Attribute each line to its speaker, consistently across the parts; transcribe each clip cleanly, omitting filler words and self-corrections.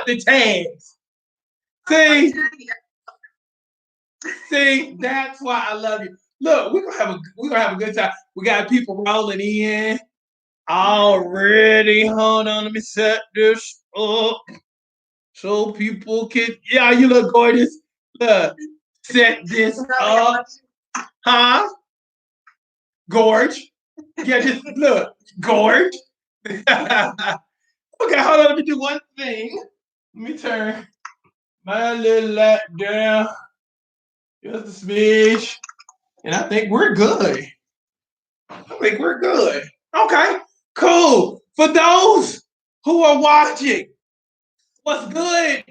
Speaker 1: got the tags. See, that's why I love you. Look, we're gonna have a good time. We got people rolling in already. Hold on, let me set this up so people can. Yeah, you look gorgeous. Look, set this up, huh? Gorge. Yeah, just look, gorge. Okay, hold on. Let me do one thing. Let me turn my little light down just a smidge, and I think we're good. I think we're good. Okay, cool. For those who are watching, what's good?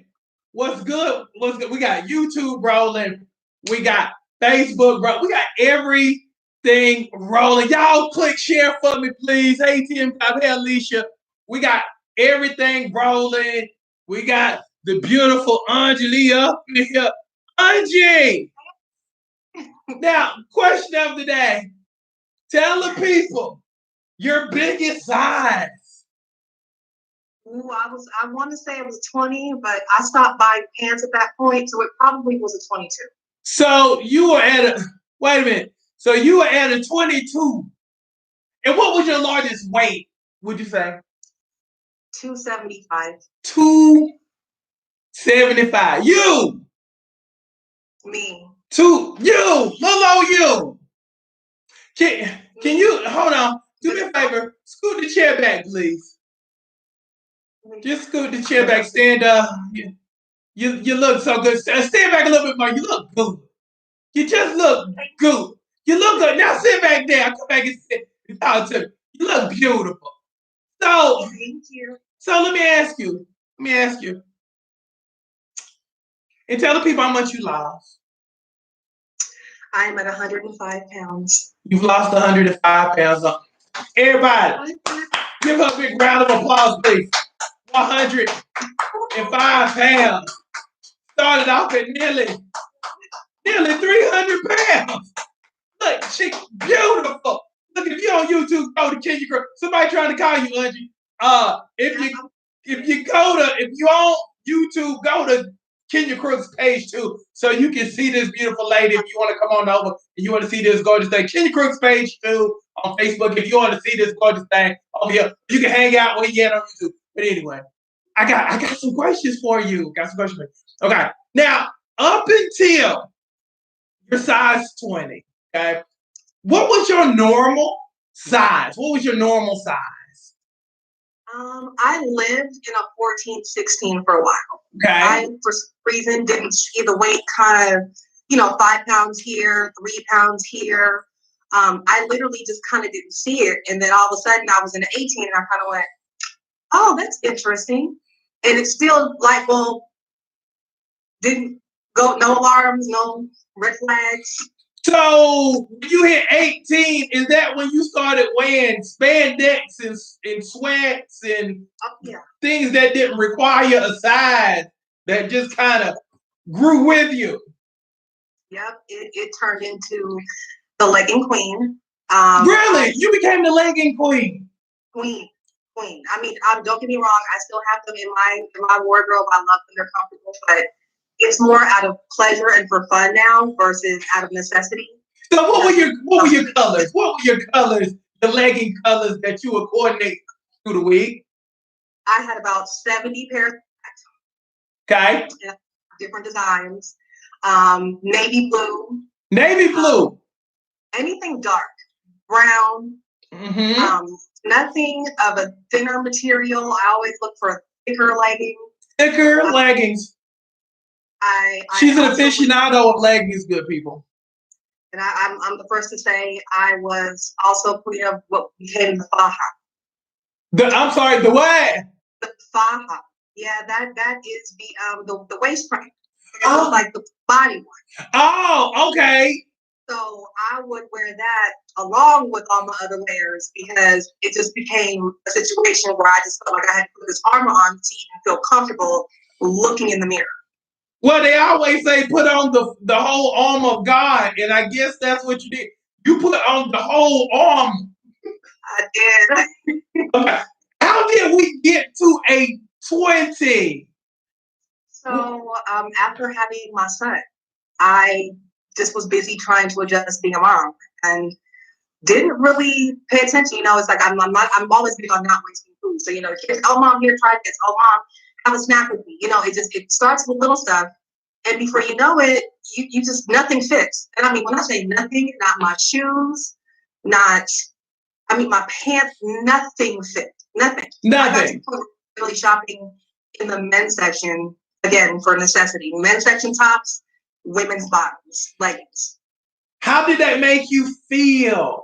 Speaker 1: What's good? What's good? We got YouTube rolling. We got Facebook rolling. We got everything rolling. Y'all click share for me, please. Hey, Tim, hey, Alicia. We got everything rolling. We got the beautiful Onjoli up in here. Angie! Now, question of the day. Tell the people your biggest size.
Speaker 2: Ooh, I want to say it was 20, but I stopped buying pants at that point, so it probably was a 22.
Speaker 1: So you were at a, wait a minute. So you were at a 22. And what was your largest weight, would you say?
Speaker 2: 275.
Speaker 1: 275. You.
Speaker 2: Me.
Speaker 1: You. Little you. Can you, hold on. Do me a favor. Scoot the chair back, please. Just scoot the chair back. Stand up. You look so good. Stand back a little bit more. You look good. You just look good. You look good. Now sit back there. I'll come back and sit and talk to you. You look beautiful. So,
Speaker 2: thank you.
Speaker 1: So let me ask you. And tell the people how much you lost.
Speaker 2: I am at 105 pounds.
Speaker 1: You've lost 105 pounds. Everybody, give her a big round of applause, please. 105 pounds. Started off at nearly 300 pounds. Look, she's beautiful. Look, if you're on YouTube, go to Kenya Crooks. Somebody trying to call you, Angie. If you on YouTube, go to Kenya Crooks page too, so you can see this beautiful lady. If you want to come on over and you want to see this gorgeous thing, Kenya Crooks page too on Facebook. If you want to see this gorgeous thing over here, you can hang out where you at on YouTube. But anyway, I got some questions for you. Okay, now up until your size 20, okay, what was your normal size?
Speaker 2: I lived in a 14, 16 for a while.
Speaker 1: Okay.
Speaker 2: I, for some reason, didn't see the weight kind of, 5 pounds here, 3 pounds here. I literally just kind of didn't see it. And then all of a sudden I was in 18 and I kind of went, oh, that's interesting. And it's still like, well, didn't go, no alarms, no red flags.
Speaker 1: So when you hit 18, is that when you started wearing spandex and sweats and things that didn't require a size that just kind of grew with you?
Speaker 2: Yep, it turned into the legging queen.
Speaker 1: Really? You became the legging queen?
Speaker 2: Queen. I mean, don't get me wrong. I still have them in my wardrobe. I love them. They're comfortable, but it's more out of pleasure and for fun now versus out of necessity.
Speaker 1: So what were your colors? What were your colors, the legging colors that you would coordinate through the week?
Speaker 2: I had about 70 pairs.
Speaker 1: Okay.
Speaker 2: Different designs. Navy blue.
Speaker 1: Navy blue.
Speaker 2: Anything dark. Brown.
Speaker 1: Mm-hmm.
Speaker 2: Nothing of a thinner material. I always look for thicker leggings.
Speaker 1: Leggings. She's an aficionado of leggings, good people.
Speaker 2: And I'm the first to say I was also queen of what became the faja.
Speaker 1: I'm sorry, the what?
Speaker 2: The faja. Yeah, that is the waist frame. Oh, like the body one.
Speaker 1: Oh, okay.
Speaker 2: So I would wear that along with all my other layers because it just became a situation where I just felt like I had to put this armor on to even feel comfortable looking in the mirror.
Speaker 1: Well, they always say put on the whole arm of God, and I guess that's what you did. You put on the whole arm.
Speaker 2: I did.
Speaker 1: Okay. How did we get to a 20?
Speaker 2: So after having my son, I just was busy trying to adjust being a mom and didn't really pay attention. You know, it's like I'm always big on not wasting food. So, you know, kids, oh mom, here, try this. Oh mom, have a snack with me. You know, it starts with little stuff. And before you know it, you just nothing fits. And I mean, when I say nothing, not my shoes, not my pants, nothing fit. Nothing.
Speaker 1: Nothing.
Speaker 2: I got to really shopping in the men's section again for necessity. Men's section tops, women's bottoms, leggings.
Speaker 1: How did that make you feel?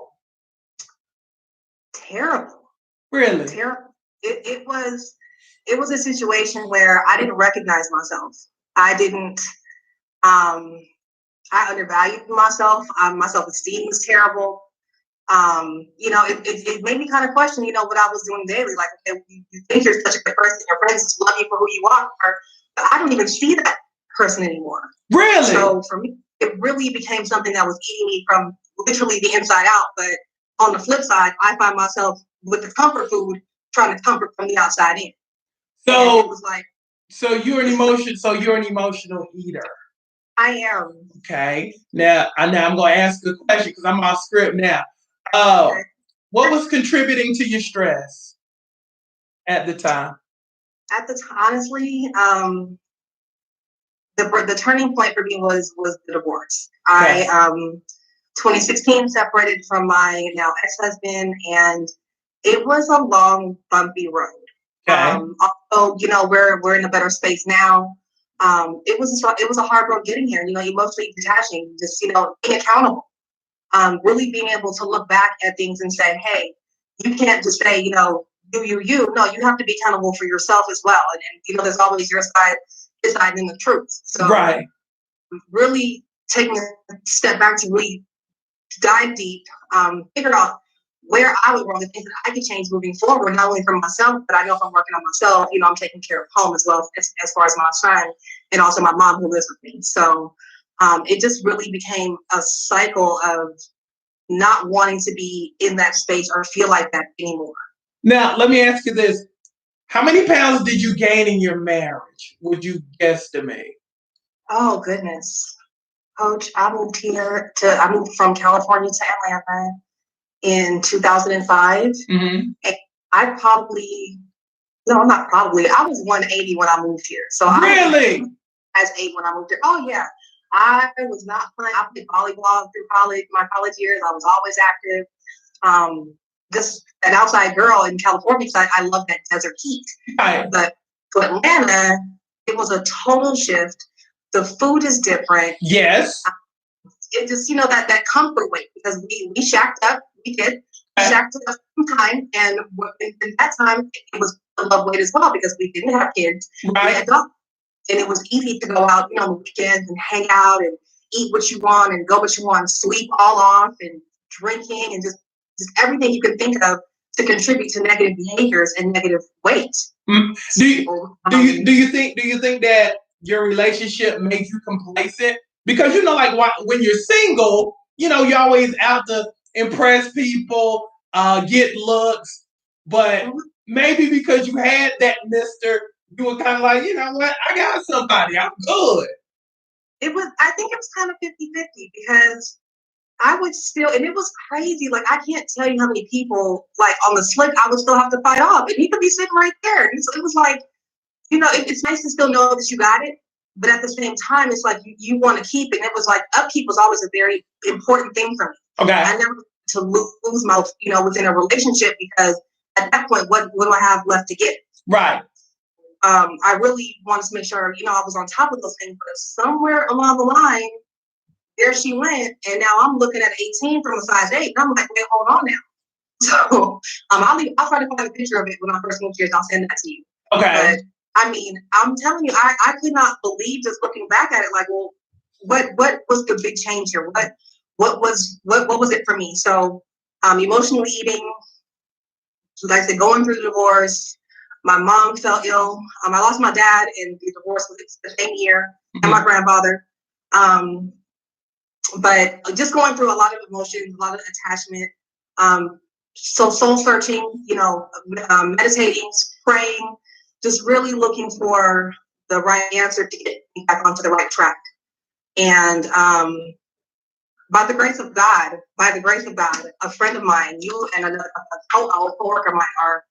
Speaker 2: Terrible.
Speaker 1: Really?
Speaker 2: Terrible. It was a situation where I didn't recognize myself. I didn't I undervalued myself. My self-esteem was terrible. You know, it made me kind of question, you know, what I was doing daily. Like, okay, you think you're such a good person, your friends just love you for who you are, but I don't even see that person anymore.
Speaker 1: Really?
Speaker 2: So for me, it really became something that was eating me from literally the inside out. But on the flip side, I find myself with the comfort food trying to comfort from the outside in.
Speaker 1: So
Speaker 2: and it was like,
Speaker 1: so you're an emotional eater.
Speaker 2: I am.
Speaker 1: Okay. Now I'm going to ask a question because I'm off script now.
Speaker 2: Okay.
Speaker 1: What was contributing to your stress at the time?
Speaker 2: At the time, honestly, the turning point for me was the divorce.
Speaker 1: Okay.
Speaker 2: I 2016 separated from my now ex-husband, and it was a long, bumpy road.
Speaker 1: Okay.
Speaker 2: Although, you know, we're in a better space now. It was a hard road getting here. You know, emotionally detaching, just, you know, being accountable. Really being able to look back at things and say, hey, you can't just say, you know, you. No, you have to be accountable for yourself as well. And you know, there's always your side, his side, and the truth. So
Speaker 1: right.
Speaker 2: Really taking a step back to really dive deep, figure out where I was wrong, the things that I could change moving forward, not only for myself, but I know if I'm working on myself, you know, I'm taking care of home as well as far as my son and also my mom who lives with me. So it just really became a cycle of not wanting to be in that space or feel like that anymore.
Speaker 1: Now, let me ask you this. How many pounds did you gain in your marriage? Would you guesstimate?
Speaker 2: Oh, goodness. Coach, I moved from California to Atlanta in 2005.
Speaker 1: Mm-hmm.
Speaker 2: And I was 180 when I moved here. So
Speaker 1: really?
Speaker 2: I was as 8 when I moved here. Oh, yeah. I was not playing. I played volleyball through my college years. I was always active. Just an outside girl in California, because I love that desert heat.
Speaker 1: Right.
Speaker 2: But to Atlanta, it was a total shift. The food is different.
Speaker 1: Yes.
Speaker 2: It just, you know, that comfort weight, because we shacked up. We did. We shacked up some time. And in that time, it was a love weight as well, because we didn't have kids.
Speaker 1: Right.
Speaker 2: We had dogs. And it was easy to go out, you know, on the weekends and hang out and eat what you want and go what you want, sleep all off and drinking and just everything you can think of to contribute to negative behaviors and negative weight.
Speaker 1: Mm. Do you think that your relationship makes you complacent? Because, you know, like when you're single, you know, you're always out to impress people, get looks, but maybe because you had that mister, you were kind of like, you know what, I got somebody, I'm good.
Speaker 2: I think it was kind of 50-50, because I would still, and it was crazy. Like, I can't tell you how many people, like, on the slick, I would still have to fight off. And he could be sitting right there. And so it was like, you know, it's nice to still know that you got it. But at the same time, it's like you want to keep it. And it was like, upkeep was always a very important thing for me.
Speaker 1: Okay.
Speaker 2: I never to lose my, you know, within a relationship, because at that point, what do I have left to give?
Speaker 1: Right.
Speaker 2: I really wanted to make sure, you know, I was on top of those things. But somewhere along the line, there she went, and now I'm looking at 18 from a size 8, and I'm like, wait, hold on now. So I'll try to find a picture of it when I first moved here, and I'll send that to you.
Speaker 1: Okay.
Speaker 2: But I mean, I'm telling you, I could not believe, just looking back at it, like, well, what was the big change here? What was it for me? So emotionally eating, like I said, going through the divorce. My mom fell ill. I lost my dad in the divorce was the same year, and my grandfather. But just going through a lot of emotions, a lot of attachment. So soul searching, you know, meditating, praying, just really looking for the right answer to get me back onto the right track. And by the grace of God, a friend of mine, you and a co-worker of mine are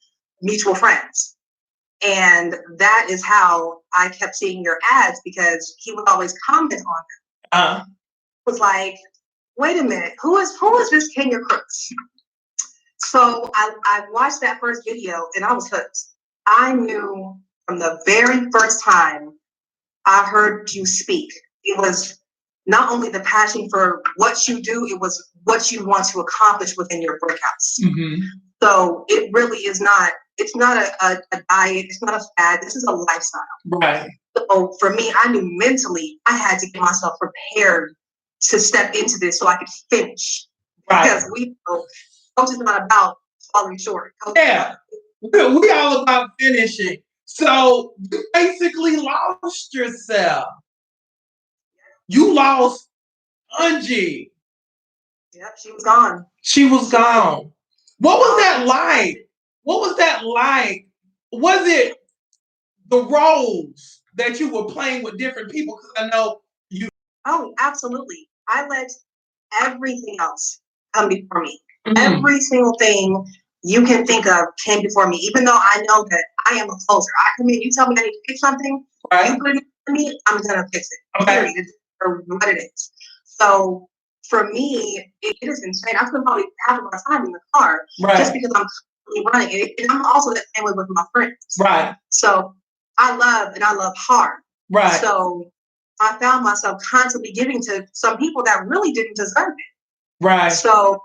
Speaker 2: mutual friends. And that is how I kept seeing your ads, because he would always comment on them. It was like, wait a minute, who is this Kenya Crooks? So I watched that first video and I was hooked. I knew from the very first time I heard you speak, it was not only the passion for what you do, it was what you want to accomplish within your workouts. Mm-hmm. So it really is not, it's not a diet, it's not a fad, this is a lifestyle. Right. So for me, I knew mentally I had to get myself prepared to step into this so I could finish. Right. Because we know coach is not about falling short. Yeah, we all about finishing. So you basically lost yourself. You lost Onjoli. Yep, she was gone. She was gone. What was that like? What was that like? Was it the roles that you were playing with different people? Because I know you. Oh, absolutely. I let everything else come before me. Mm-hmm. Every single thing you can think of came before me, even though I know that I am a closer. I come in, you tell me I need to fix something, right. You put it in me, I'm going to fix it. Okay. Period. Or what it is. So for me, it is insane. I spend probably half of my time in the car, right. Just because I'm constantly running. And I'm also that same way with my friends. Right. So I love hard. Right. So I found myself constantly giving to some people that really didn't deserve it. Right. So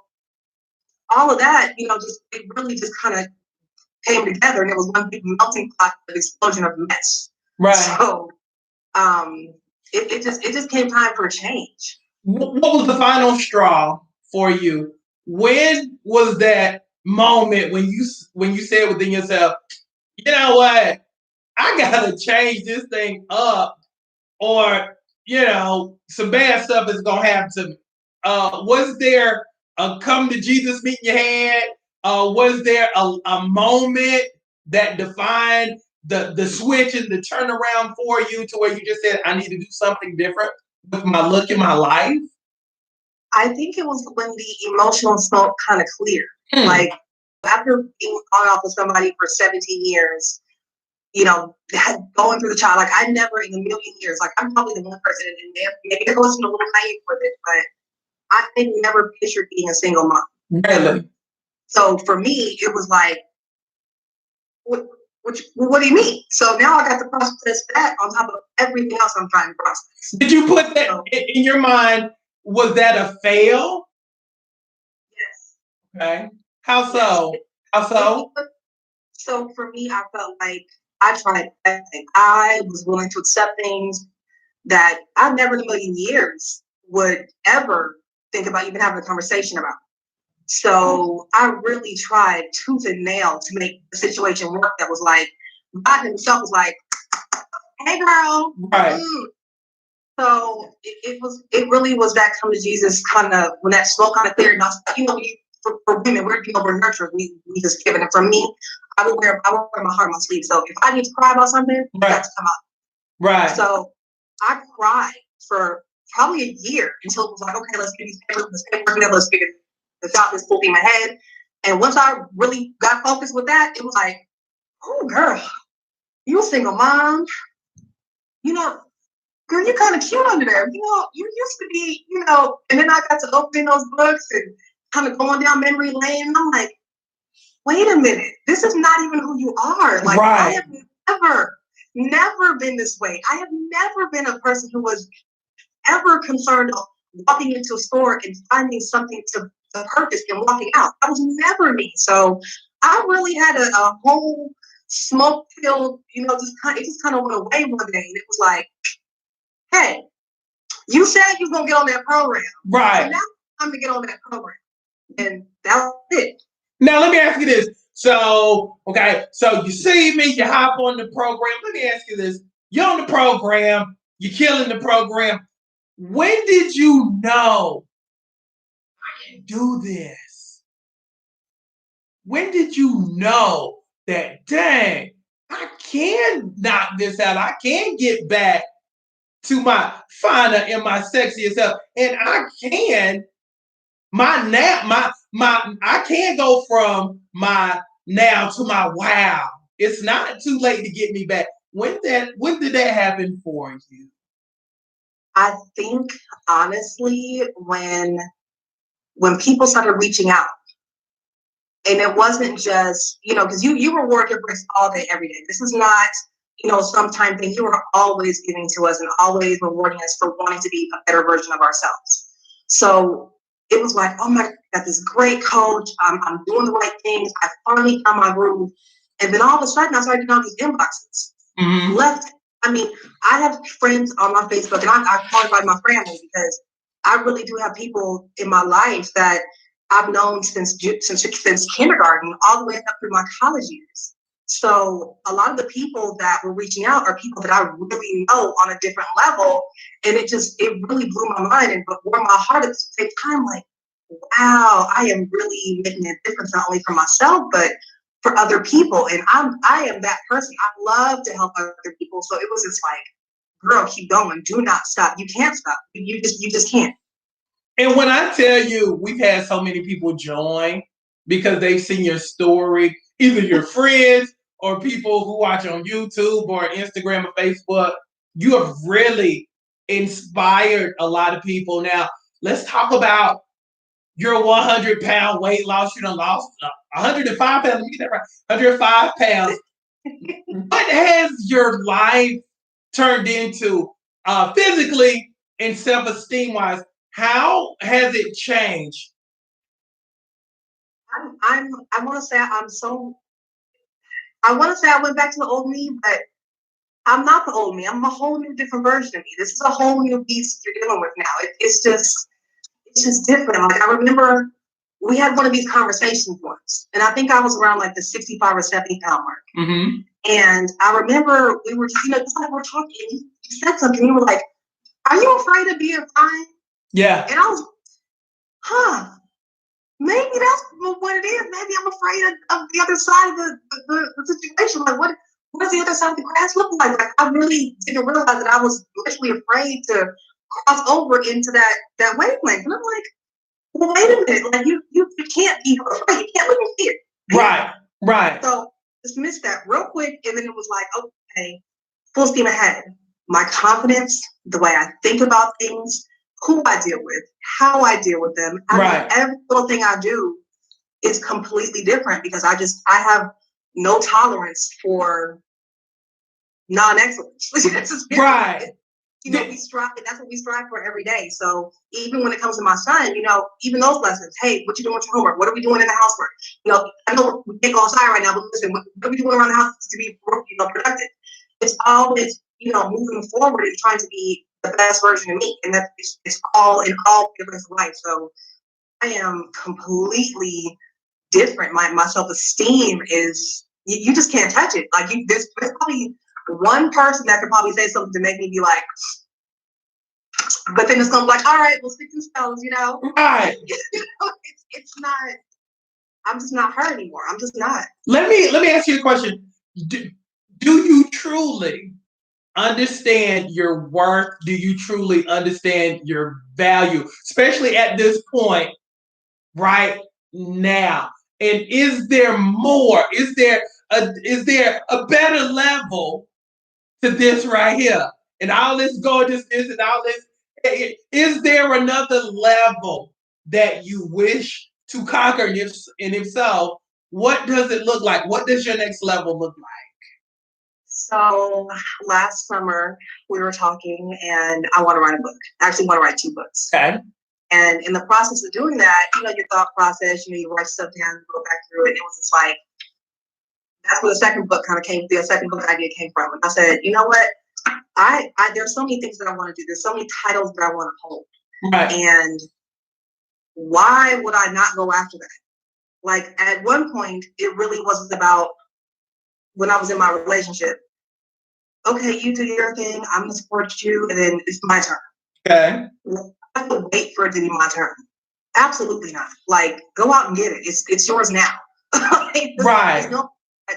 Speaker 2: all of that, it really just kind of came together, and it was one big melting pot of explosion of mess. Right. So it just came time for a change. What was the final straw for you? When was that moment when you said within yourself, you know what, I gotta change this thing up, or some bad stuff is gonna happen to me? Was there a come to Jesus meet in your head? Was there a moment that defined the switch and the turnaround for you to where you just said, I need to do something different with my look in my life? I think it was when the emotional smoke kind of cleared. Like after being on off with somebody for 17 years, going through the child, like I never in a million years, like I'm probably the one person, and maybe it goes a little naive with it, but I never pictured being a single mom. Really? So for me, it was like, what do you mean? So now I got to process that on top of everything else I'm trying to process. Did you put that in your mind? Was that a fail? Yes. Okay. How so? Yes. How so? So for me, I felt like I tried everything. I was willing to accept things that I never in a million years would ever think about even having a conversation about. So I really tried tooth and nail to make the situation work. That was like, God himself was like, hey girl. Right. So it really was that come to Jesus kind of, when that smoke kind of cleared, and I was, for women, we're nurturers. We just give it. And for me, I would wear my heart on my sleeve. So if I need to cry about something, right. That's come out. Right. So I cried for probably a year until it was like, okay, let's get these papers, let's figure this out, this full in my head. And once I really got focused with that, it was like, oh girl, you a single mom, girl, you kind of cute under there. You used to be, and then I got to open those books and kind of going down memory lane. And I'm like, wait a minute, this is not even who you are. Like, right. I have never been this way. I have never been a person who was ever concerned of walking into a store and finding something to purchase and walking out. That was never me. So I really had a whole smoke-filled, it just kind of went away one day. And it was like, hey, you said you was going to get on that program. Right. So now it's time to get on that program. And that was it. Now, let me ask you this. So you see me, you hop on the program. Let me ask you this. You're on the program. You're killing the program. When did you know I can do this? When did you know that, dang,
Speaker 1: I can knock this out. I can get back to my finer and my sexiest self. And I can I can go from my now to my wow. It's not too late to get me back. When did that happen for you?
Speaker 2: I think honestly, when people started reaching out, and it wasn't just, because you were working for us all day, every day. This is not, sometime thing. You were always giving to us and always rewarding us for wanting to be a better version of ourselves. So it was like, oh my God, I got this great coach. I'm doing the right things. I finally found my groove. And then all of a sudden, I started getting all these inboxes.
Speaker 1: Mm-hmm.
Speaker 2: I have friends on my Facebook, and I call everybody my family because I really do have people in my life that I've known since kindergarten all the way up through my college years. So a lot of the people that were reaching out are people that I really know on a different level. And it really blew my mind and warmed my heart at the same time. Like, wow, I am really making a difference, not only for myself, but for other people. And I am that person. I love to help other people. So it was just like, girl, keep going. Do not stop. You can't stop. You just can't.
Speaker 1: And when I tell you, we've had so many people join because they've seen your story, either your friends or people who watch on YouTube or Instagram or Facebook. You have really inspired a lot of people. Now, let's talk about your 100-pound weight loss. You done lost 105 pounds. Let me get that right. 105 pounds. What has your life turned into physically and self-esteem wise? How has it changed?
Speaker 2: I want to say I want to say I went back to the old me, but I'm not the old me. I'm a whole new different version of me. This is a whole new beast you're dealing with now. It's just different. Like, I remember we had one of these conversations once, and I think I was around like the 65 or 70 pound mark.
Speaker 1: Mm-hmm.
Speaker 2: And I remember we were, just like we're talking, and you said something. You were like, "Are you afraid of being fine?"
Speaker 1: Yeah.
Speaker 2: And I was, maybe that's what it is. Maybe I'm afraid of the other side of the situation. Like, what does the other side of the grass look like? Like, I really didn't realize that I was literally afraid to cross over into that wavelength. And I'm like, well, wait a minute. Like, you can't be afraid. You can't live in fear.
Speaker 1: Right.
Speaker 2: So dismissed that real quick, and then it was like, okay, full steam ahead. My confidence, the way I think about things, who I deal with, how I deal with them. I mean, every little thing I do is completely different because I have no tolerance for non-excellence.
Speaker 1: Right.
Speaker 2: We strive. That's what we strive for every day. So even when it comes to my son, even those lessons. Hey, what you doing with your homework? What are we doing in the housework? I know we can't go outside right now, but listen, what are we doing around the house to be, productive? It's always, moving forward and trying to be the best version of me, and it's all in all areas of life. So I am completely different. My self-esteem is you just can't touch it. Like, there's probably one person that could probably say something to make me be like, but then it's gonna be like, all right, we'll stick to spells,
Speaker 1: Right.
Speaker 2: It's not. I'm just not her anymore. I'm just not.
Speaker 1: Let me ask you a question. Do you truly understand your worth? Do you truly understand your value, especially at this point right now? And is there more? Is there a better level to this right here? And all this gorgeousness and all this, is there another level that you wish to conquer? And if so, what does it look like? What does your next level look like?
Speaker 2: So last summer we were talking, and I want to write a book. I actually want to write 2 books.
Speaker 1: Okay.
Speaker 2: And in the process of doing that, your thought process, you write stuff down, you go back through it. It was just like, that's where the second book the second book idea came from. And I said, you know what? There's so many things that I want to do. There's so many titles that I want to hold.
Speaker 1: Right.
Speaker 2: And why would I not go after that? Like, at one point, it really wasn't about when I was in my relationship. Okay, you do your thing. I'm gonna support you, and then it's my turn.
Speaker 1: Okay.
Speaker 2: I have to wait for it to be my turn. Absolutely not. Like, go out and get it. It's yours now.
Speaker 1: Right.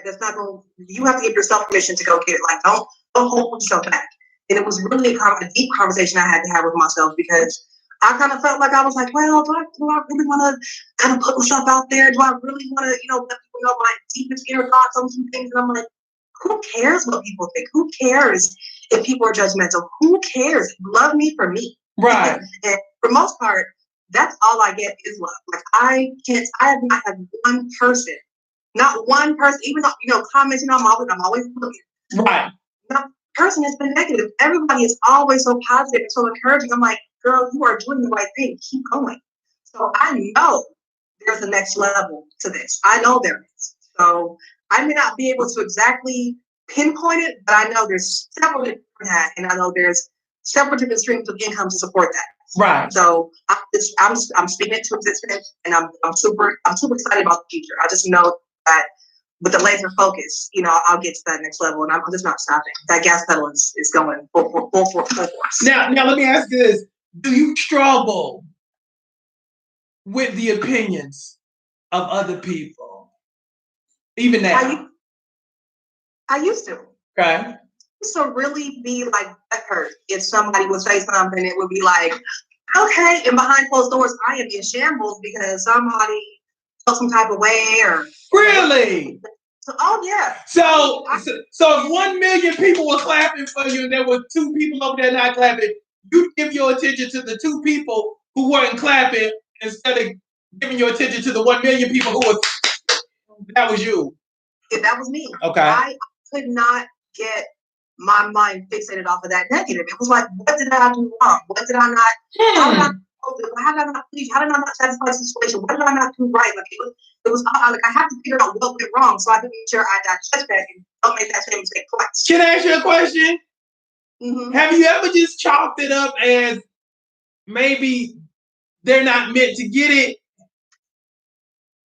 Speaker 2: That's not going. You have to give yourself permission to go get it. Like don't hold yourself back. And it was really a deep conversation I had to have with myself because I kind of felt like I was like, well, do I really want to kind of put myself out there? Do I really want to, let people know my deepest inner thoughts on some things? And I'm like, who cares what people think? Who cares if people are judgmental? Who cares? Love me for me.
Speaker 1: Right.
Speaker 2: And for most part, that's all I get is love. Like I have not had one person, not one person, even though, commenting, I'm always looking.
Speaker 1: Right.
Speaker 2: Not person has been negative. Everybody is always so positive and so encouraging. I'm like, girl, you are doing the right thing. Keep going. So I know there's a next level to this. I know there is. So I may not be able to exactly pinpoint it, but I know there's several different hats, and I know there's several different streams of income to support that.
Speaker 1: Right.
Speaker 2: So I'm speaking it to existence, and I'm super excited about the future. I just know that with the laser focus, I'll get to that next level, and I'm just not stopping. That gas pedal is going full force.
Speaker 1: Now, let me ask you this: do you struggle with the opinions of other people, even now?
Speaker 2: I used to.
Speaker 1: Okay.
Speaker 2: I used to really be like hurt if somebody would say something. It would be like, okay, and behind closed doors, I am in shambles because somebody felt some type of way or.
Speaker 1: Really?
Speaker 2: So, oh yeah.
Speaker 1: So if 1 million people were clapping for you and there were 2 people over there not clapping, you give your attention to the 2 people who weren't clapping instead of giving your attention to the 1 million people who were. That was you.
Speaker 2: Yeah, that was me.
Speaker 1: Okay.
Speaker 2: I could not get my mind fixated off of that negative. It was like, what did I do wrong? What did I not? How did I not please? How did I not satisfy the situation? What did I not do right? Like it was like I have to figure out what went wrong so I can make sure I digest that and don't make that same mistake twice.
Speaker 1: Can I ask you a question?
Speaker 2: Mm-hmm.
Speaker 1: Have you ever just chalked it up as maybe they're not meant to get it?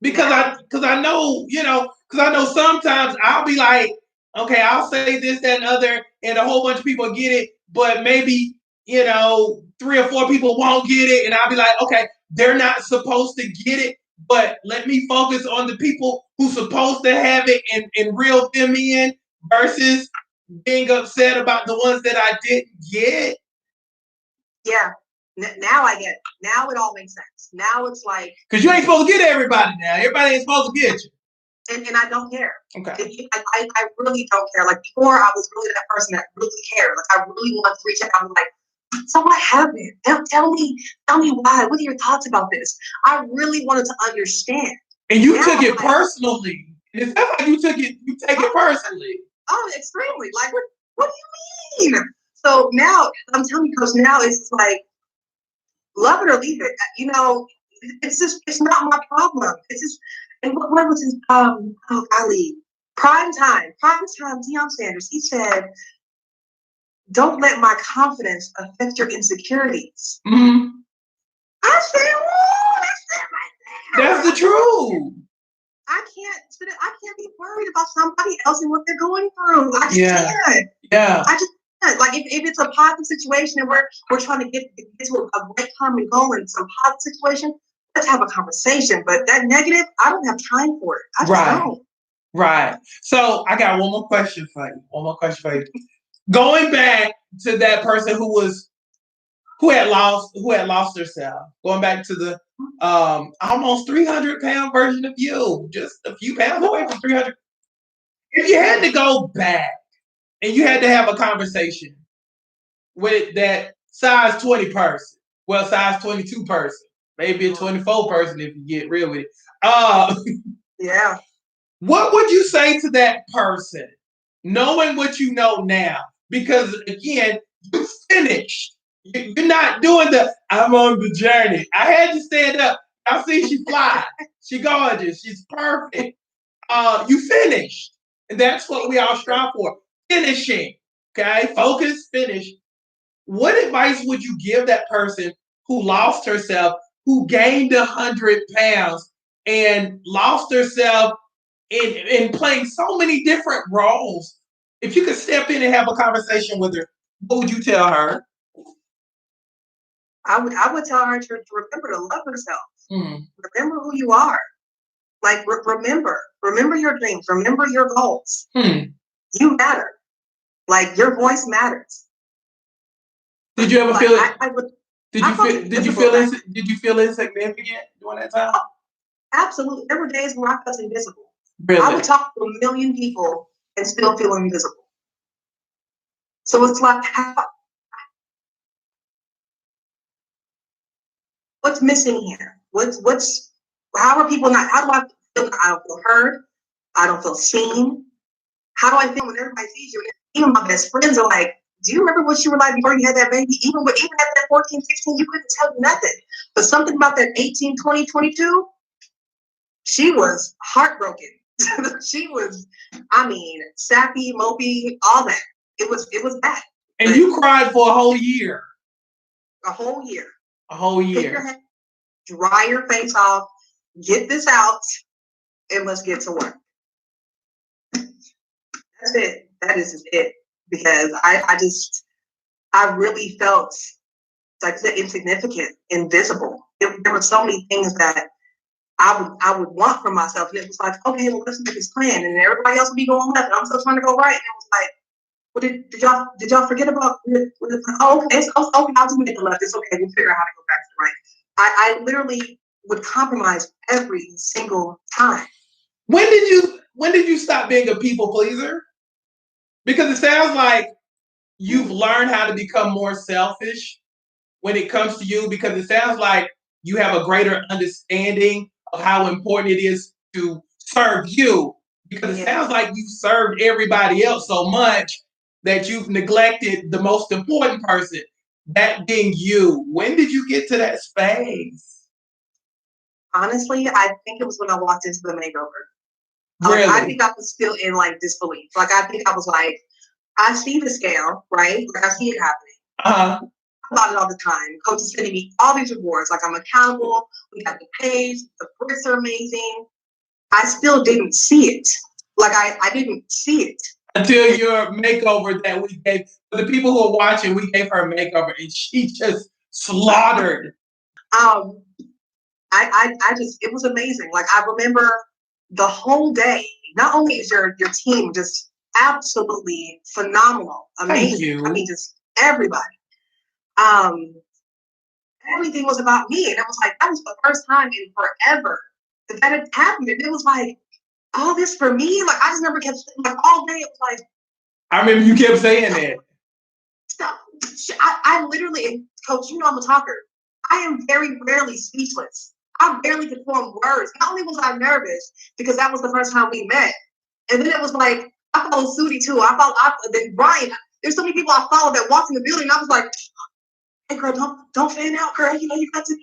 Speaker 1: Because I know, because I know sometimes I'll be like, okay, I'll say this, that, and other, and a whole bunch of people get it, but maybe, 3 or 4 people won't get it, and I'll be like, okay, they're not supposed to get it, but let me focus on the people who's supposed to have it and reel them in versus being upset about the ones that I didn't get.
Speaker 2: Yeah. Now I get it. Now it all makes sense. Now it's like.
Speaker 1: Because you ain't supposed to get everybody now. Everybody ain't supposed to get you.
Speaker 2: And I don't care.
Speaker 1: Okay.
Speaker 2: I really don't care. Like before, I was really that person that really cared. Like I really wanted to reach out. I was like, so what happened? Tell me why. What are your thoughts about this? I really wanted to understand.
Speaker 1: And you took it personally. It sounds like you take it personally.
Speaker 2: Oh, extremely. Like what do you mean? So now I'm telling you, Coach, now it's just like love it or leave it. It's not my problem. It's just. And what was his golly, prime time, Deion Sanders, he said, don't let my confidence affect your insecurities.
Speaker 1: Mm-hmm.
Speaker 2: I said, whoa, that's it right there.
Speaker 1: That's the truth.
Speaker 2: I can't be worried about somebody else and what they're going through. I just can't.
Speaker 1: Yeah.
Speaker 2: I just can't. Like if it's a positive situation and we're trying to get to a great common goal in some positive situation, let's have a conversation. But that negative, I don't have time for it. I just don't.
Speaker 1: Right. So I got one more question for you. Going back to that person who had lost herself. Going back to the almost 300-pound version of you, just a few pounds away from 300. If you had to go back and you had to have a conversation with that size 20 person, well, size 22 person, maybe a 24 person if you get real with it.
Speaker 2: Yeah.
Speaker 1: What would you say to that person, knowing what you know now? Because again, you finished. You're not doing I'm on the journey. I had you stand up. I see she fly. She gorgeous. She's perfect. You finished. And that's what we all strive for. Finishing. Okay? Focus, finish. What advice would you give that person who lost herself, who gained 100 pounds and lost herself in playing so many different roles? If you could step in and have a conversation with her, what would you tell her?
Speaker 2: I would tell her to remember to love herself.
Speaker 1: Mm-hmm.
Speaker 2: Remember who you are. Like, remember your dreams, remember your goals. You matter. Like, your voice matters.
Speaker 1: Did you ever
Speaker 2: like,
Speaker 1: feel it? Did you feel insignificant during that time?
Speaker 2: Absolutely. There were days where I felt invisible.
Speaker 1: Really?
Speaker 2: I would talk to 1 million people and still feel invisible. So it's like, what's missing here? How are people not, how do I feel? I don't feel heard. I don't feel seen. How do I feel when everybody sees you? Even my best friends are like, do you remember what you were like before you had that baby? Even at that 14, 16, you couldn't tell me nothing. But something about that 18, 20, 22, she was heartbroken. She was, sappy, mopey, all that. It was bad.
Speaker 1: And you cried for a whole year.
Speaker 2: A whole year.
Speaker 1: A whole year.
Speaker 2: Take your head, dry your face off, get this out, and let's get to work. That's it. That is it. Because I really felt like insignificant, invisible. There were so many things that I would want for myself, and it was like, okay, well, let's make this plan, and everybody else would be going left, and I'm still trying to go right, and it was like, well, did y'all forget about? Oh, okay, okay, I'll do it the left. It's okay. We'll figure out how to go back to the right. I literally would compromise every single time.
Speaker 1: When did you stop being a people pleaser? Because it sounds like you've learned how to become more selfish when it comes to you, because it sounds like you have a greater understanding of how important it is to serve you, because it sounds like you've served everybody else so much that you've neglected the most important person, that being you. When did you get to that space?
Speaker 2: Honestly, I think it was when I walked into the makeover.
Speaker 1: Really?
Speaker 2: I think I was still in like disbelief. Like, I think I was like, I see the scale, right? Like, I see it happening. About it all the time. Coach is sending me all these rewards. Like, I'm accountable. We got the page. The bricks are amazing. I still didn't see it. Like, I didn't see it.
Speaker 1: Until your makeover that we gave, for the people who are watching, we gave her a makeover and she just slaughtered.
Speaker 2: It was amazing. Like, I remember the whole day. Not only is your team just absolutely phenomenal, amazing. I mean, just everybody. Everything was about me, and it was like, that was the first time in forever that had happened. And it was like, all this for me. Like, I just never kept like all day. It was like,
Speaker 1: I remember you kept saying that.
Speaker 2: Stop. I literally, Coach, you know I'm a talker. I am very rarely speechless. I barely could form words. Not only was I nervous because that was the first time we met, and then it was like, I followed Sudi too. Then Brian. There's so many people I followed that walked in the building. And I was like, hey girl, don't fan out, girl. You know, you got to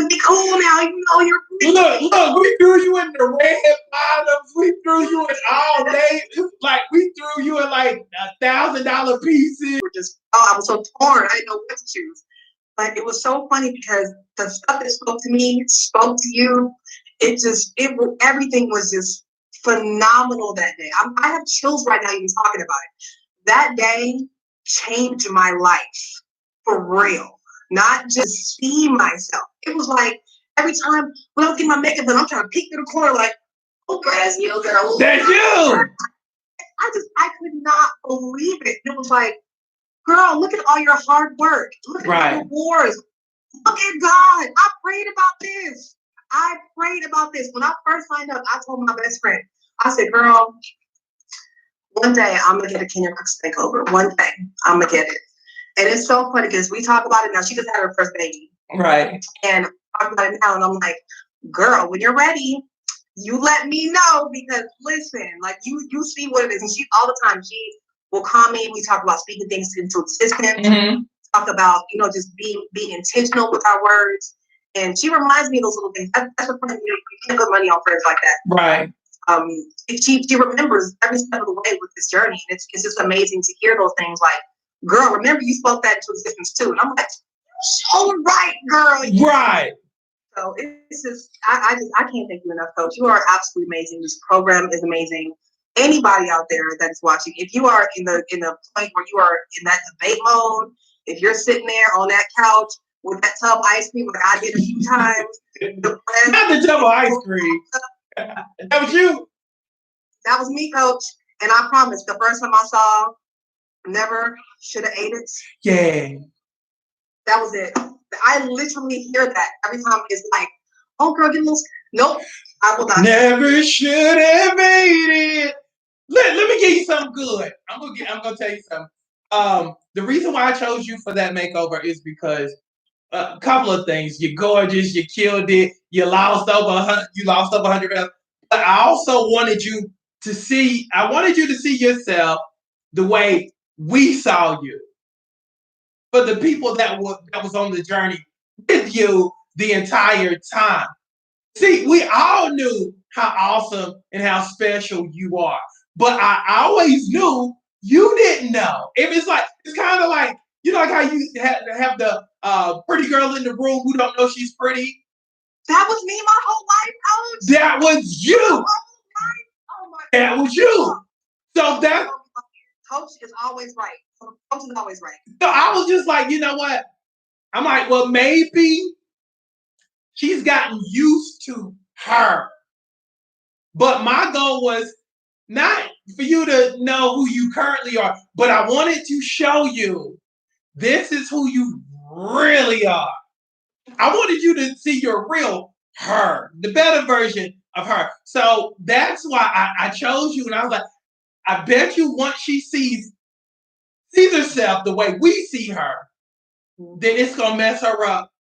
Speaker 2: be cool now. You know, you're
Speaker 1: look, we threw you in the red bottoms. We threw you in all day. Like, we threw you in like $1,000 pieces.
Speaker 2: I was so torn. I didn't know what to choose. But it was so funny because the stuff that spoke to me spoke to you. Everything was just phenomenal that day. I have chills right now even talking about it. That day changed my life for real. Not just see myself. It was like every time when I was getting my makeup done, I'm trying to peek through the corner like, oh, that's you, girl.
Speaker 1: That's you.
Speaker 2: I could not believe it. It was like, girl, look at all your hard work. Look at the rewards. Look at God. I prayed about this. When I first signed up, I told my best friend, I said, girl, one day I'm going to get a Kenya Crooks makeover. One day I'm going to get it. And it's so funny because we talk about it now. She just had her first baby.
Speaker 1: Right.
Speaker 2: And I talk about it now. And I'm like, girl, when you're ready, you let me know, because listen, like you see what it is. And she all the time, she will call me. We talk about speaking things into existence. Mm-hmm. Talk about, just being intentional with our words. And she reminds me of those little things. That's the point. You can't put money on friends like that. Right. She remembers every step of the way with this journey. And it's just amazing to hear those things like, girl, remember you spoke that into existence too. And I'm like, oh, right, girl. Right. So it's just, I can't thank you enough, Coach. You are absolutely amazing. This program is amazing. Anybody out there that's watching, if you are in the point where you are in that debate mode, if you're sitting there on that couch with that tub of ice cream like I did a few times, not the tub of ice cream.
Speaker 1: That was you.
Speaker 2: That was me, coach. And I promise, the first time I saw, never should have ate it.
Speaker 1: Yeah.
Speaker 2: That was it. I literally hear that every time. It's like, oh, girl, get a little. Nope, I will not.
Speaker 1: Never should have made it. Let me give you something good. I'm gonna tell you something. The reason why I chose you for that makeover is because a couple of things. You're gorgeous. You killed it. You lost over 100 pounds. But I also wanted you to see. I wanted you to see yourself the way we saw you. For the people that was on the journey with you the entire time. See, we all knew how awesome and how special you are, but I always knew you didn't know. It's kind of like like how you have the pretty girl in the room who don't know she's pretty.
Speaker 2: That was me my whole life, coach.
Speaker 1: That was you.
Speaker 2: Oh my
Speaker 1: that was you. So that
Speaker 2: coach is always right. Coach is always right.
Speaker 1: So I was just like, you know what? I'm like, well, maybe she's gotten used to her. But my goal was not for you to know who you currently are, but I wanted to show you this is who you really are. I wanted you to see your real her, the better version of her. So that's why I chose you. And I was like, I bet you once she sees herself the way we see her, then it's going to mess her up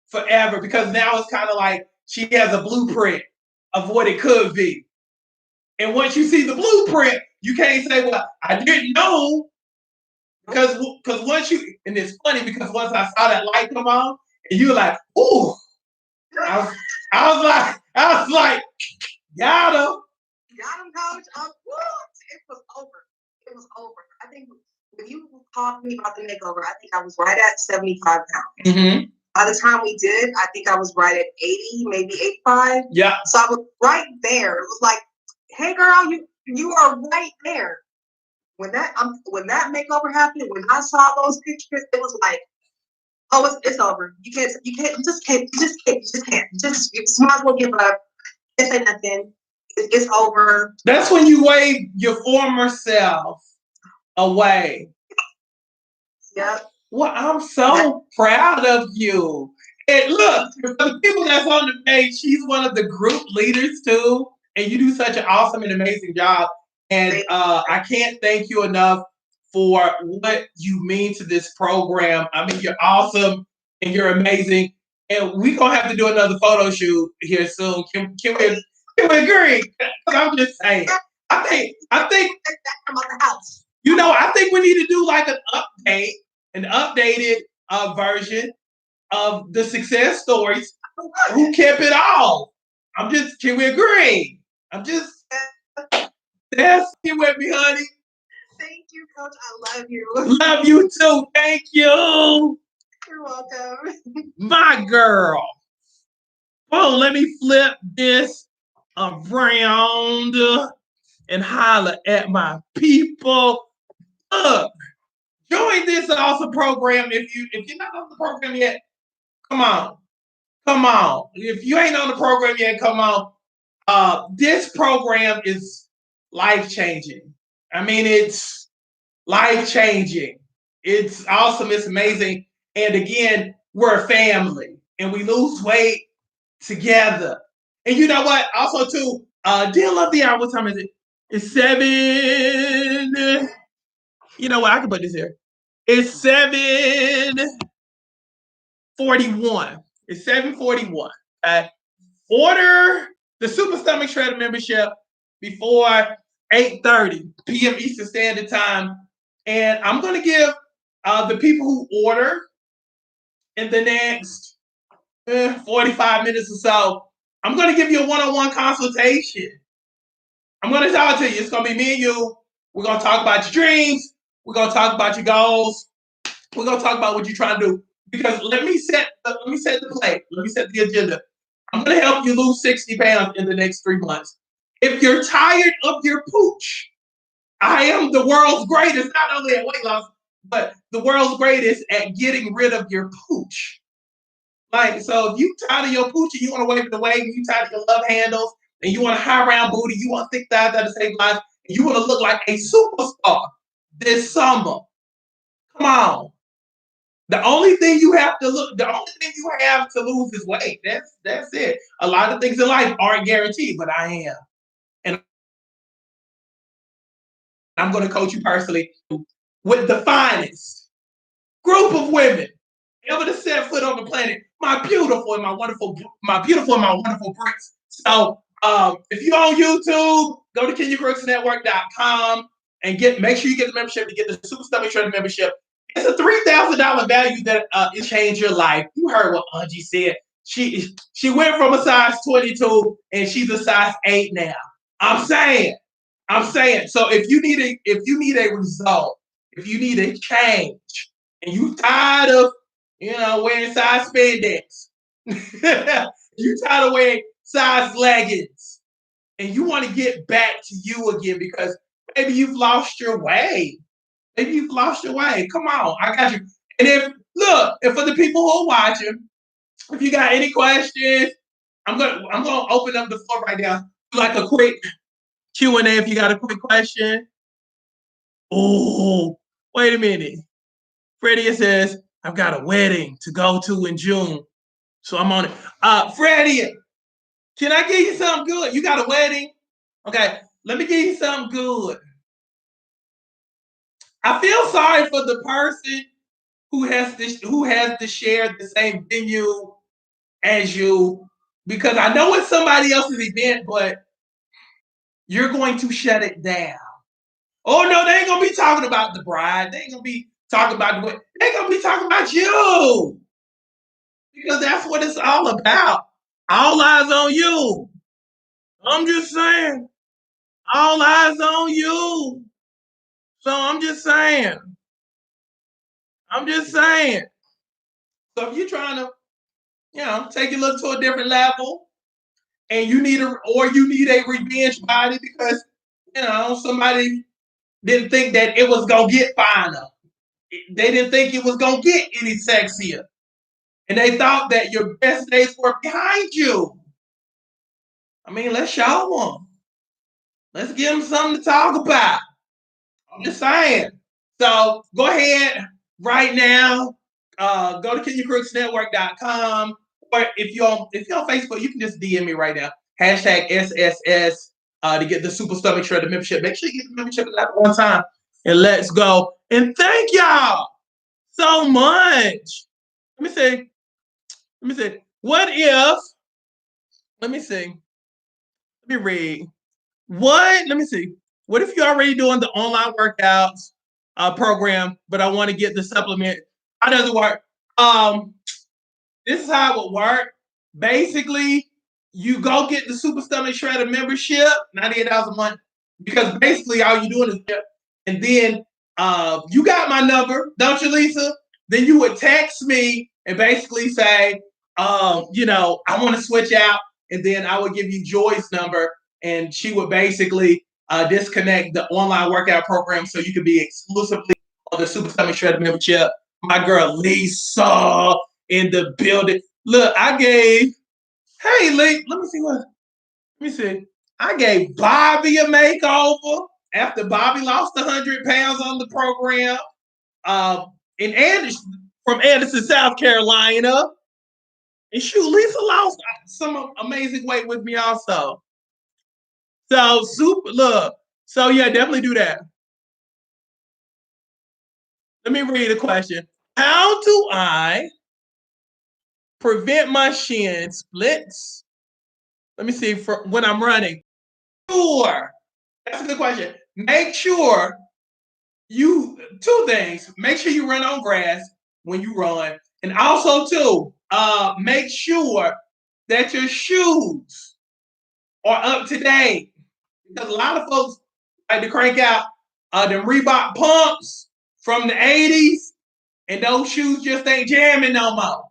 Speaker 1: forever because now it's kind of like she has a blueprint of what it could be. And once you see the blueprint, you can't say, well, I didn't know. Because once you, and it's funny because once I saw that light come on, and you were like, ooh, I was like, got him.
Speaker 2: Got him, coach. It was over. It was over. I think when you talked to me about the makeover, I think I was right at 75 pounds.
Speaker 1: Mm-hmm.
Speaker 2: By the time we did, I think I was right at 80, maybe 85.
Speaker 1: Yeah.
Speaker 2: So I was right there. It was like, hey, girl, you are right there. When that makeover happened, when I saw those pictures, it was like, oh, it's over. You just can't. You might as well give up. Can't say nothing. It's over.
Speaker 1: That's when you wave your former self away.
Speaker 2: Yep.
Speaker 1: Well, I'm so proud of you. And look, for the people that's on the page, she's one of the group leaders too. And you do such an awesome and amazing job. And I can't thank you enough for what you mean to this program. I mean, you're awesome and you're amazing. And we're going to have to do another photo shoot here soon. Can we agree? Because I'm just saying. I think I think we need to do like an updated version of the success stories. Who kept it all? Can we agree? That's it with me, honey.
Speaker 2: Thank you, Coach. I love you.
Speaker 1: Love you too. Thank you.
Speaker 2: You're welcome.
Speaker 1: My girl. Oh, let me flip this around and holler at my people. Look, join this awesome program. If you're not on the program yet, come on. If you ain't on the program yet, come on. This program is life-changing. I mean, it's life-changing. It's awesome. It's amazing. And again, we're a family and we lose weight together. And you know what? Also, too, deal of the hour. What time is it? It's 7. You know what? I can put this here. It's 7:41. It's 7:41. Order the Super Stomach Shredder membership before 8:30 p.m. Eastern Standard Time. And I'm going to give the people who order in the next 45 minutes or so, I'm going to give you a one-on-one consultation. I'm going to talk to you. It's going to be me and you. We're going to talk about your dreams. We're going to talk about your goals. We're going to talk about what you're trying to do. Because let me set the plate. Let me set the agenda. I'm going to help you lose 60 pounds in the next 3 months. If you're tired of your pooch, I am the world's greatest, not only at weight loss, but the world's greatest at getting rid of your pooch. Like, so if you tired of your pooch and you want to wave it away, and you tired of your love handles, and you want a high round booty, you want thick thighs that save lives, and you want to look like a superstar this summer. Come on. The only thing you have to lose is weight. That's it. A lot of things in life aren't guaranteed, but I am. And I'm going to coach you personally with the finest group of women ever to set foot on the planet. My beautiful and my wonderful bricks. So if you're on YouTube, go to KenyaCrooksNetwork.com and make sure you get the membership to get the Super Stomach Shredder membership. It's a $3,000 value that it changed your life. You heard what Angie said. She went from a size 22 and she's a size 8 now. I'm saying. So if you need a result, if you need a change, and you tired of wearing size spandex, you tired of wearing size leggings, and you want to get back to you again because maybe you've lost your way. Maybe you've lost your way. Come on, I got you. And if for the people who are watching, if you got any questions, I'm gonna open up the floor right now, like a quick Q&A. If you got a quick question. Oh, wait a minute. Freddie says, I've got a wedding to go to in June, so I'm on it. Freddie, can I give you something good? You got a wedding? Okay, let me give you something good. I feel sorry for the person who has to share the same venue as you, because I know it's somebody else's event, but you're going to shut it down. Oh no, they ain't gonna be talking about the bride. They ain't gonna be talking about the. They ain't gonna be talking about you, because that's what it's all about. All eyes on you. I'm just saying. All eyes on you. So I'm just saying. So if you're trying to, take your look to a different level, and you need a revenge body because somebody didn't think that it was gonna get finer. They didn't think it was gonna get any sexier, and they thought that your best days were behind you. I mean, let's show them. Let's give them something to talk about. I'm just saying. So go ahead right now. Go to KenyaCrooksNetwork.com, or if you're on Facebook, you can just DM me right now. #SSS to get the Super Stomach Shredder membership. Make sure you get the membership at one time. And let's go. And thank y'all so much. Let me see. What if? Let me see. Let me read. What? Let me see. What if you're already doing the online workouts program, but I want to get the supplement? How does it work? This is how it would work. Basically, you go get the Super Stomach Shredder membership, $98 a month, because basically all you're doing is, and then you got my number, don't you, Lisa? Then you would text me and basically say, I want to switch out, and then I would give you Joy's number, and she would basically disconnect the online workout program so you could be exclusively on the Super Stomach Shredder membership. My girl Lisa in the building. Look, hey, Lee, let me see. I gave Bobby a makeover after Bobby lost 100 pounds on the program. In from Anderson, South Carolina. And shoot, Lisa lost some amazing weight with me also. So yeah, definitely do that. Let me read a question. How do I prevent my shin splits? Let me see, for when I'm running. Sure. That's a good question. Make sure two things. Make sure you run on grass when you run. And also too, make sure that your shoes are up to date. Because a lot of folks like to crank out them Reebok pumps from the 80s, and those shoes just ain't jamming no more.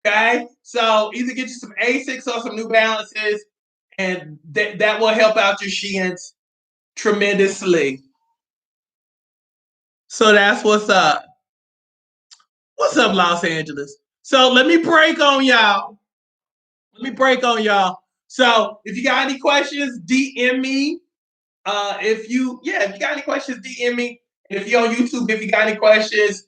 Speaker 1: Okay? So either get you some Asics or some New Balances, and that will help out your shins tremendously. So that's what's up. What's up, Los Angeles? So let me break on y'all. So if you got any questions, DM me. If you got any questions, DM me. And if you're on YouTube, if you got any questions,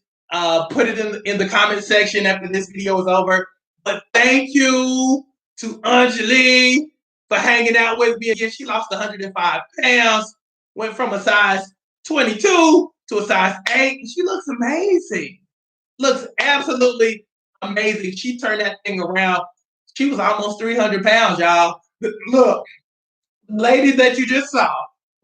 Speaker 1: put it in the comment section after this video is over. But thank you to Onjoli for hanging out with me again. She lost 105 pounds, went from a size 22 to a size 8. And she looks amazing. Looks absolutely amazing. She turned that thing around. She was almost 300 pounds, y'all. Look, lady that you just saw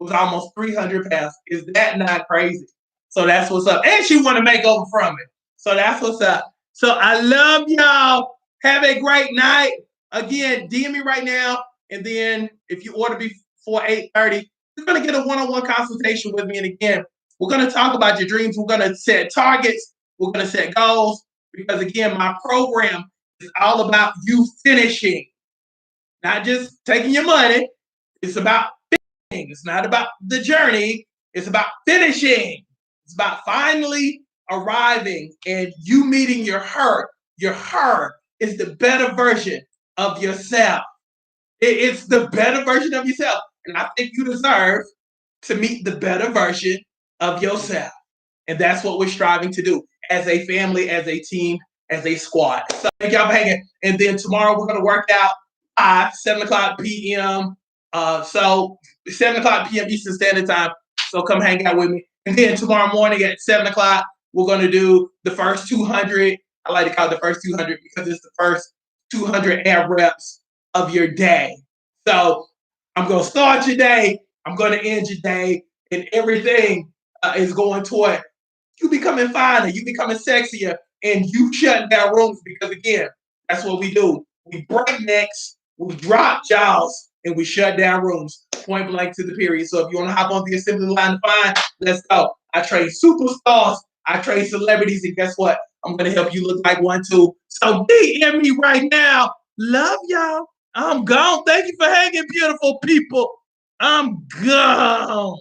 Speaker 1: was almost 300 pounds. Is that not crazy? So that's what's up. And she want to make over from it. So that's what's up. So I love y'all. Have a great night. Again, DM me right now. And then if you order before 8:30, you're going to get a one-on-one consultation with me. And again, we're going to talk about your dreams. We're going to set targets. We're going to set goals. Because again, my program is all about you finishing, not just taking your money. It's about finishing. It's not about the journey. It's about finishing. It's about finally arriving and you meeting your her. Your her is the better version of yourself. It's the better version of yourself. And I think you deserve to meet the better version of yourself. And that's what we're striving to do as a family, as a team, as a squad. So thank y'all for hanging. And then tomorrow we're going to work out 7 o'clock p.m. So 7 o'clock p.m. Eastern Standard Time. So come hang out with me. And then tomorrow morning at 7 o'clock, we're going to do the first 200. I like to call it the first 200 because it's the first 200 air reps of your day. So I'm going to start your day. I'm going to end your day. And everything is going toward you becoming finer, you becoming sexier, and you shutting down rooms because, again, that's what we do. We break necks, we drop jaws, and we shut down rooms, point blank to the period. So if you want to hop on the assembly line to find, let's go. I train superstars, I train celebrities, and guess what? I'm going to help you look like one too. So DM me right now. Love y'all. I'm gone. Thank you for hanging, beautiful people. I'm gone.